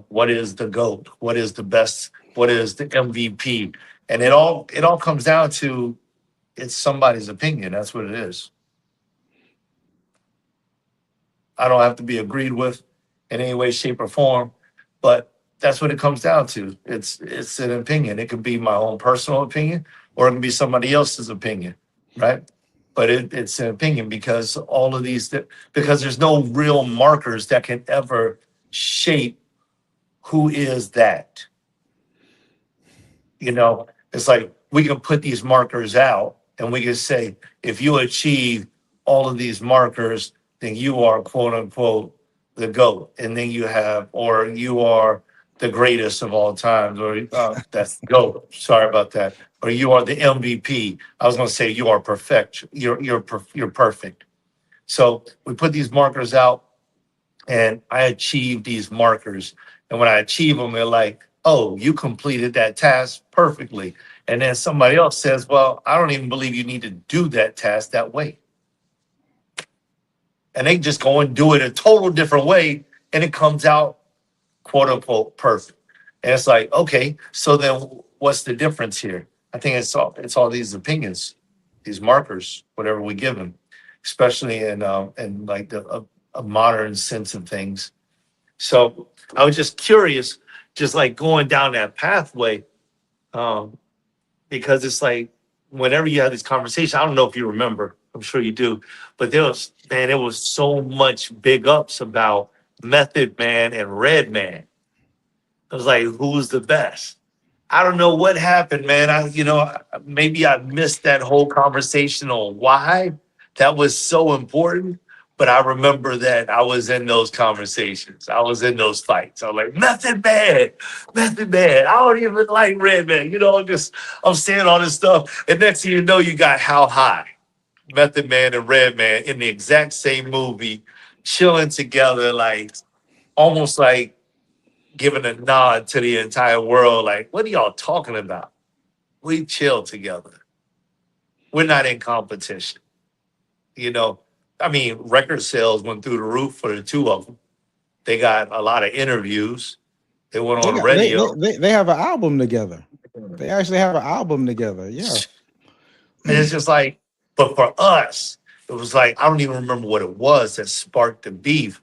what is the GOAT, what is the best, what is the MVP, and it all comes down to it's somebody's opinion. That's what it is. I don't have to be agreed with in any way, shape, or form, but that's what it comes down to. It's an opinion. It could be my own personal opinion, or it can be somebody else's opinion, right? But it's an opinion because because there's no real markers that can ever shape who is that. It's like we can put these markers out and we can say, if you achieve all of these markers, then you are quote unquote the GOAT. And then or you are the greatest of all times, or that's GOAT. Sorry about that. Or you are the MVP. I was going to say you are perfect. You're perfect. So we put these markers out and I achieve these markers. And when I achieve them, they're like, oh, you completed that task perfectly. And then somebody else says, well, I don't even believe you need to do that task that way. And they just go and do it a total different way. And it comes out, quote unquote, perfect. And it's like, okay, so then what's the difference here? I think it's all these opinions, these markers, whatever we give them, especially in like a modern sense of things. So I was just curious, just like going down that pathway, because it's like whenever you have this conversation, I don't know if you remember, I'm sure you do, but there was so much big ups about Method Man and Red Man. I was like, who's the best? I don't know what happened, man. Maybe I missed that whole conversation on why that was so important. But I remember that I was in those conversations. I was in those fights. I was like, Method Man, Method Man. I don't even like Red Man. I'm saying all this stuff. And next thing you know, you got How High, Method Man and Red Man in the exact same movie, chilling together, like almost like giving a nod to the entire world. Like, what are y'all talking about? We chill together. We're not in competition. Record sales went through the roof for the two of them. They got a lot of interviews. They went on radio. They have an album together. They actually have an album together. Yeah. And it's just like, but for us, it was like, I don't even remember what it was that sparked the beef,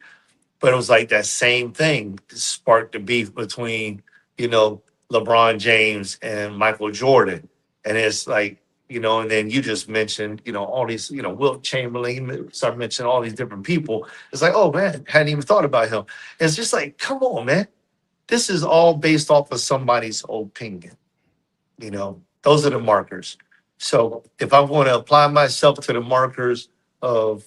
but it was like that same thing that sparked the beef between, LeBron James and Michael Jordan. And it's like, and then you just mentioned, all these, Wilt Chamberlain, start mentioning all these different people. It's like, oh man, hadn't even thought about him. It's just like, come on, man. This is all based off of somebody's opinion. Those are the markers. So if I want to apply myself to the markers of,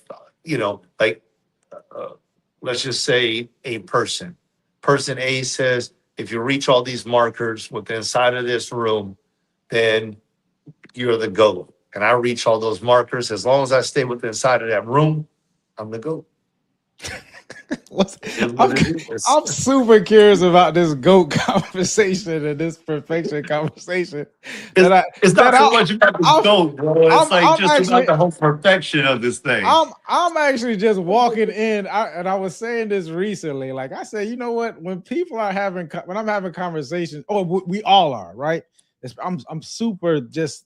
let's just say a person A says, if you reach all these markers within inside of this room, then you're the GOAT. and I reach all those markers, as long as I stay within inside of that room, I'm the GOAT. I'm, I'm super curious about this GOAT conversation and this perfection conversation. It's not so much about the GOAT, bro. It's like I'm just actually, about the whole perfection of this thing. I'm actually just walking in, and I was saying this recently. Like I said, you know what? When people are when I'm having conversations, we all are, right? I'm super just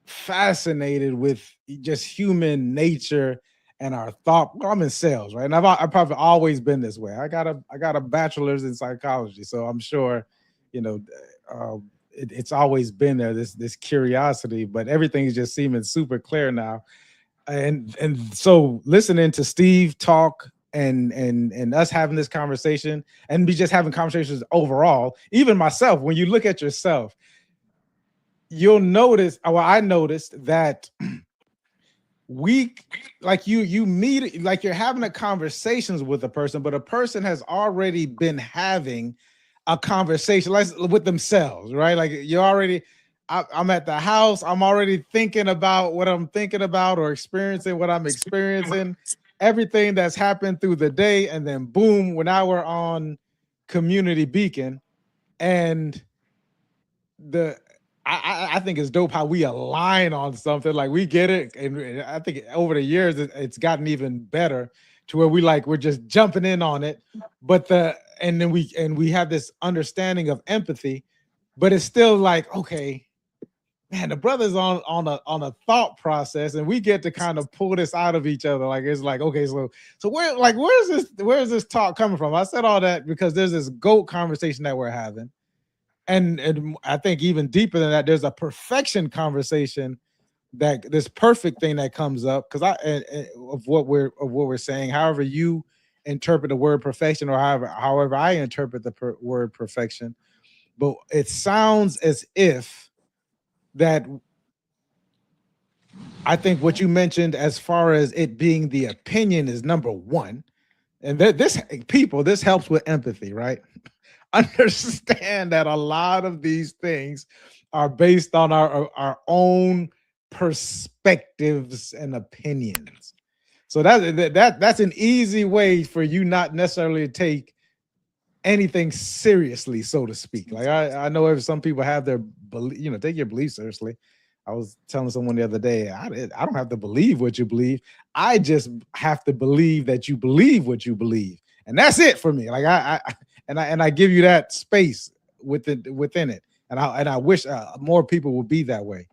fascinated with just human nature and our thought. Well, I'm in sales, right? And I've probably always been this way. I got a bachelor's in psychology, so I'm sure, you know, it's always been there. This curiosity, but everything is just seeming super clear now. And so listening to Steve talk and us having this conversation and be just having conversations overall, even myself, when you look at yourself, you'll notice, I noticed that you meet, like you're having a conversations with a person, but a person has already been having a conversation with themselves, right? Like I'm at the house, I'm already thinking about what I'm thinking about or experiencing what I'm experiencing, everything that's happened through the day, and then boom, now we're on Community Beacon, and I think it's dope how we align on something, like we get it, and I think over the years it's gotten even better to where we're just jumping in on it, and then we have this understanding of empathy, but it's still like, okay, man, the brother's on a thought process, and we get to kind of pull this out of each other. Like it's like, okay, so where's this talk coming from? I said all that because there's this GOAT conversation that we're having. And I think even deeper than that, there's a perfection conversation, that this perfect thing that comes up because of what we're saying. However you interpret the word perfection, or however I interpret the word perfection, but it sounds as if that I think what you mentioned as far as it being the opinion is number one, and this helps with empathy, right? Understand that a lot of these things are based on our own perspectives and opinions. So that's an easy way for you not necessarily to take anything seriously, so to speak. Like I know if some people have their belief, take your belief seriously. I was telling someone the other day, I don't have to believe what you believe. I just have to believe that you believe what you believe, and that's it for me. Like I give you that space within it, and I wish more people would be that way.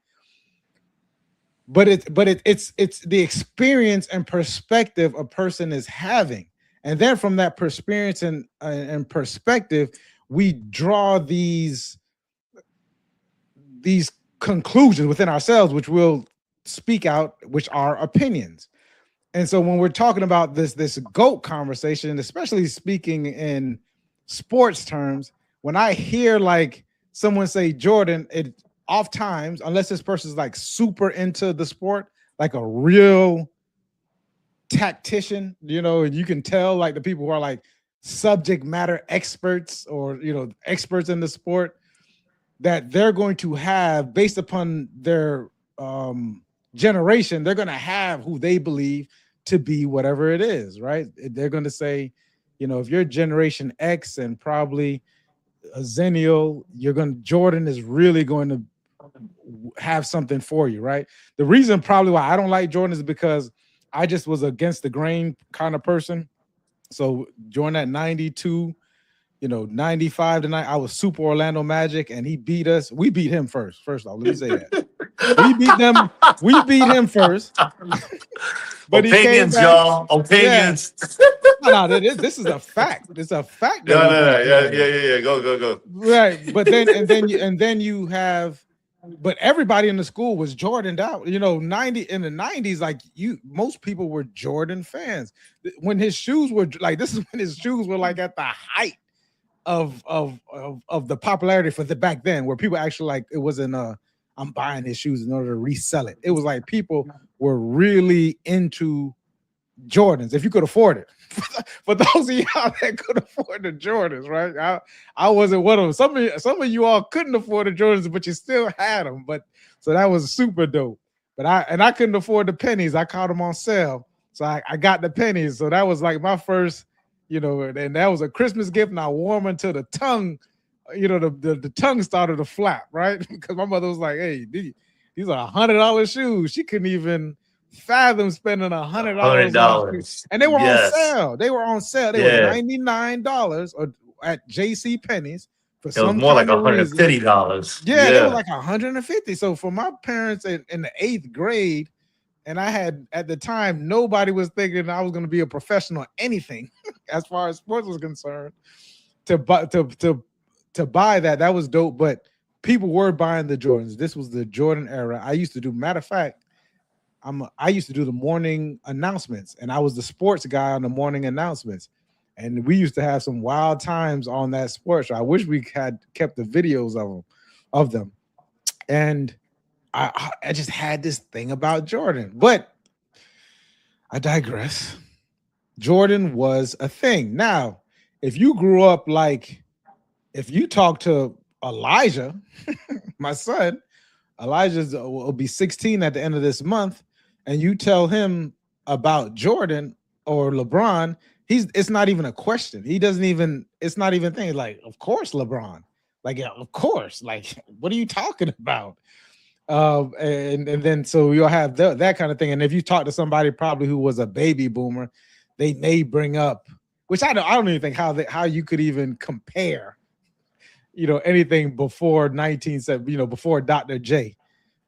But it's the experience and perspective a person is having, and then from that experience and perspective, we draw these conclusions within ourselves, which we'll speak out, which are opinions. And so when we're talking about this GOAT conversation, especially speaking in sports terms, when I hear like someone say Jordan, it oft times, unless this person's like super into the sport, like a real tactician, you can tell like the people who are like subject matter experts or experts in the sport, that they're going to have, based upon their generation, they're going to have who they believe to be whatever it is, right? They're going to say, if you're Generation X and probably a Zennial, Jordan is really going to have something for you, right? The reason probably why I don't like Jordan is because I just was against the grain kind of person. So during that 92, 95 to 9, I was super Orlando Magic, and he beat us. We beat him first. First off, let me say that. We beat them. We beat him first. But opinions, y'all. Opinions. Yeah. No, this is a fact. It's a fact. Yeah. Go. Right, but then you have, but everybody in the school was Jordaned out. In the 90s, like most people were Jordan fans. When his shoes were like, this is when his shoes were like at the height of the popularity for the back then, where people actually like, it wasn't I'm buying his shoes in order to resell it. It was like people were really into Jordans if you could afford it. For those of y'all that could afford the Jordans, right? I wasn't one of them. Some of you all couldn't afford the Jordans, but you still had them. But so that was super dope. but I couldn't afford the pennies. I caught them on sale, so I got the pennies. So that was like my first, and that was a Christmas gift, and I wore them until the tongue, the tongue started to flap, right? Because my mother was like, "Hey, these are $100 shoes." She couldn't even fathom spending $100 on shoes, $100. and they were on Yes. sale. They were on sale. They were Yeah. $99 or at J.C. Penney's for It was some more like kind of reason. $150. Yeah, they were Yeah. like 150. So for my parents in the 8th grade, and I had at the time nobody was thinking I was going to be a professional at anything as far as sports was concerned. To buy that was dope. But people were buying the Jordans. This was the Jordan era. I used to do. Matter of fact, I used to do the morning announcements, and I was the sports guy on the morning announcements. And we used to have some wild times on that sports show. I wish we had kept the videos of them. And I just had this thing about Jordan. But I digress. Jordan was a thing. Now, if you grew up if you talk to Elijah, my son, Elijah will be 16 at the end of this month, and you tell him about Jordan or LeBron, it's not even a question. It's not even thinking like, of course, LeBron. Like, yeah, of course. Like, what are you talking about? And then so you'll have that kind of thing. And if you talk to somebody probably who was a baby boomer, they may bring up, which I don't even think how you could even compare, anything before 1970, before Dr. J,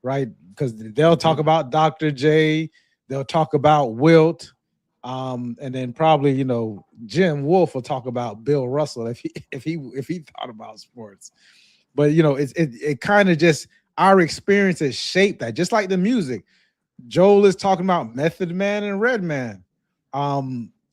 right? Because they'll talk about Dr. J, they'll talk about Wilt, and then probably Jim Wolf will talk about Bill Russell if he thought about sports. But it kind of just, our experiences shape that, just like the music. Joel is talking about Method Man and Redman.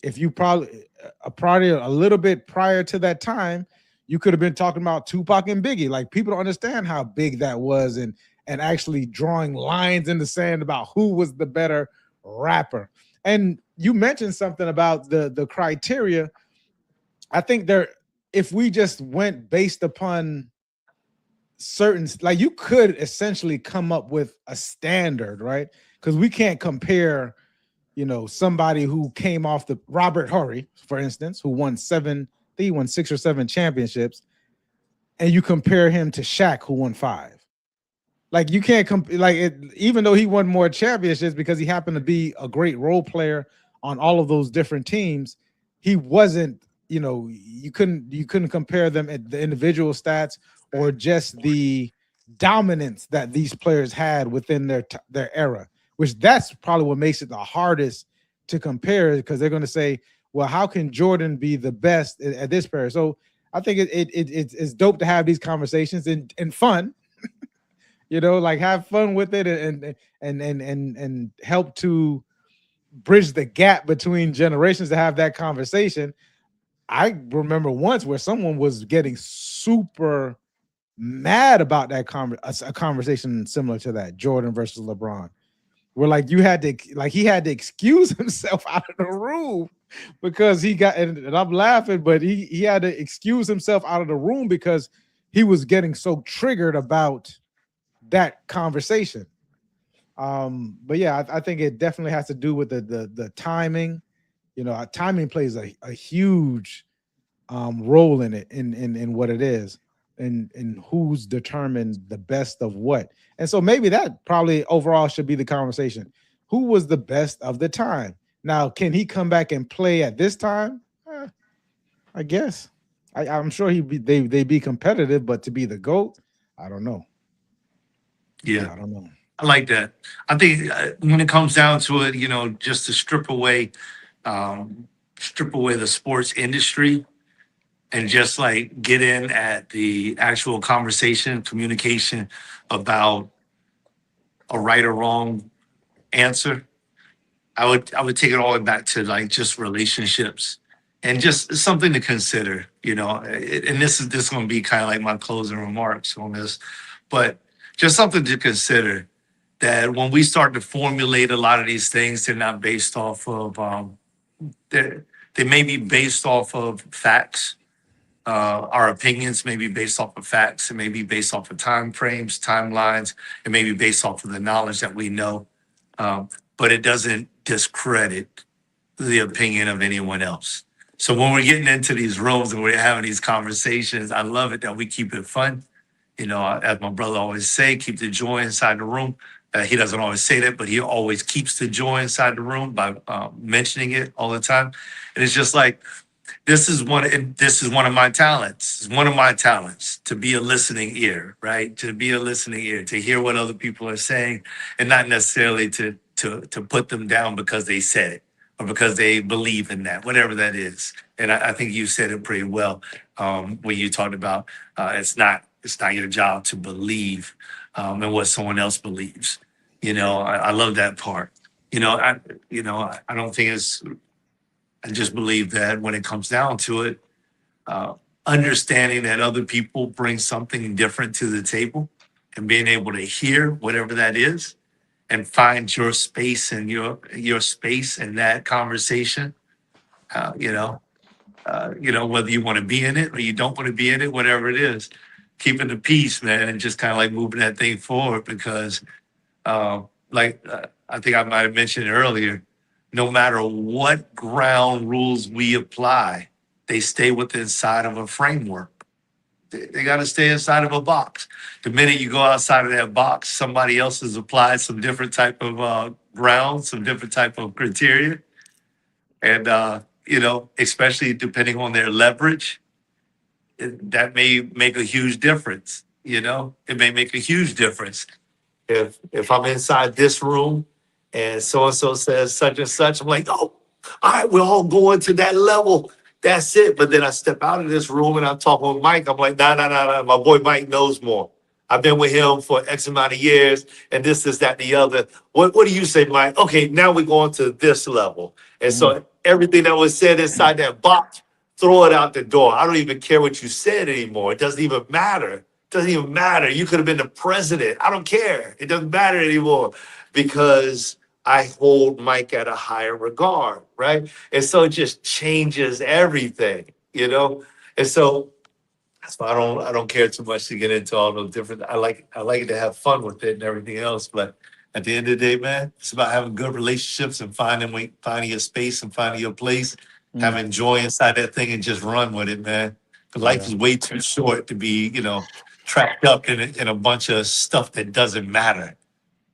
If you probably a little bit prior to that time, you could have been talking about Tupac and Biggie. Like, people don't understand how big that was, and actually drawing lines in the sand about who was the better rapper. And you mentioned something about the criteria. I think if we just went based upon certain, like, you could essentially come up with a standard, right? Because we can't compare, somebody who came off the Robert Horry, for instance, who won 6 or 7 championships, and you compare him to Shaq, who won 5. Like, you can't even though he won more championships because he happened to be a great role player on all of those different teams, he wasn't, you couldn't compare them at the individual stats or just the dominance that these players had within their era, which that's probably what makes it the hardest to compare, because they're going to say, well, how can Jordan be the best at this period? So I think it's dope to have these conversations and fun, like, have fun with it and help to bridge the gap between generations to have that conversation. I remember once where someone was getting super mad about that a conversation similar to that, Jordan versus LeBron, where he had to excuse himself out of the room because he got, and I'm laughing, but he had to excuse himself out of the room because he was getting so triggered about that conversation. But yeah, I think it definitely has to do with the timing. Timing plays a huge role in it, in what it is, and who's determined the best of what. And so maybe that probably overall should be the conversation. Who was the best of the time? Now, can he come back and play at this time? I guess. I'm sure they'd be competitive, but to be the GOAT, I don't know. Yeah. I don't know. I like that. I think when it comes down to it, just to strip away the sports industry and just like get in at the actual conversation, communication about a right or wrong answer. I would take it all the way back to like just relationships and just something to consider, and this is going to be kind of like my closing remarks on this, but just something to consider, that when we start to formulate a lot of these things, they're not based off of, they may be based off of facts, Our opinions may be based off of facts, it may be based off of time frames, timelines, it may be based off of the knowledge that we know, but it doesn't discredit the opinion of anyone else. So when we're getting into these rooms and we're having these conversations, I love it that we keep it fun. You know, as my brother always say, keep the joy inside the room. He doesn't always say that, but he always keeps the joy inside the room by mentioning it all the time. And it's just like, this is one of my talents. It's one of my talents to be a listening ear, right? To be a listening ear, to hear what other people are saying, and not necessarily to put them down because they said it or because they believe in that, whatever that is. And I think you said it pretty well when you talked about it's not your job to believe in what someone else believes. You know, I love that part. I don't think it's. I just believe that when it comes down to it, understanding that other people bring something different to the table and being able to hear whatever that is and find your space and your space in that conversation, whether you want to be in it or you don't want to be in it, whatever it is, keeping the peace, man, and just kind of like moving that thing forward because I think I might have mentioned it earlier, no matter what ground rules we apply, they stay within side of a framework. They got to stay inside of a box. The minute you go outside of that box, somebody else has applied some different type of grounds, some different type of criteria. And, especially depending on their leverage, that may make a huge difference. It may make a huge difference. If I'm inside this room and so-and-so says such and such, I'm like, oh, all right, we're all going to that level. That's it. But then I step out of this room and I'm talking with Mike. I'm like, nah. My boy Mike knows more. I've been with him for X amount of years and this, that, and the other. What do you say, Mike? Okay, now we're going to this level. And so everything that was said inside that box, throw it out the door. I don't even care what you said anymore. It doesn't even matter. Doesn't even matter. You could have been the president. I don't care. It doesn't matter anymore because I hold Mike at a higher regard, right? And so it just changes everything, And so that's why I don't care too much to get into all those different. I like it to have fun with it and everything else. But at the end of the day, man, it's about having good relationships and finding your space and finding your place, having joy inside that thing and just run with it, man. Because life is way too short to be, trapped up in a bunch of stuff that doesn't matter.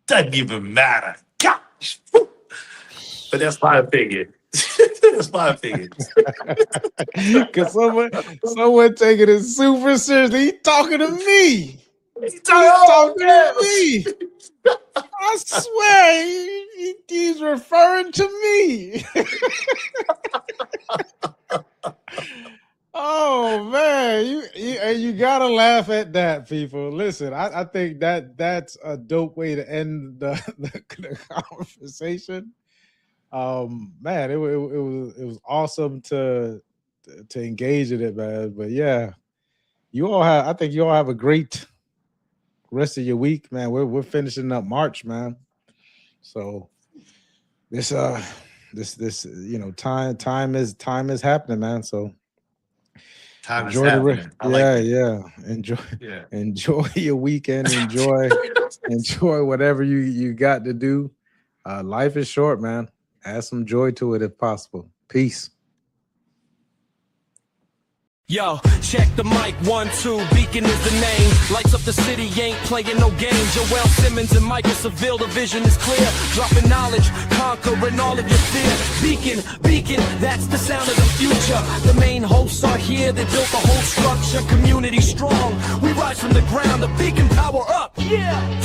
Doesn't even matter. Gosh. But that's my opinion. That's my opinion. Because someone taking it super seriously. He talking to me. He's talking to me. I swear he's referring to me. Oh man, you gotta laugh at that, people. Listen, I think that's a dope way to end the conversation. Man, it was awesome to engage in it, man. But yeah, I think you all have a great rest of your week, man. We're finishing up March, man. So this time is happening, man. So time is happening. Enjoy your weekend. Enjoy whatever you got to do. Life is short, man. Add some joy to it if possible. Peace. Yo, check the mic, 1, 2, Beacon is the name. Lights up the city, ain't playing no games. Joel Simmons and Michael Seville, the vision is clear. Dropping knowledge, conquering all of your fear. Beacon, that's the sound of the future. The main hosts are here, they built the whole structure. Community strong, we rise from the ground, the beacon power up. Yeah.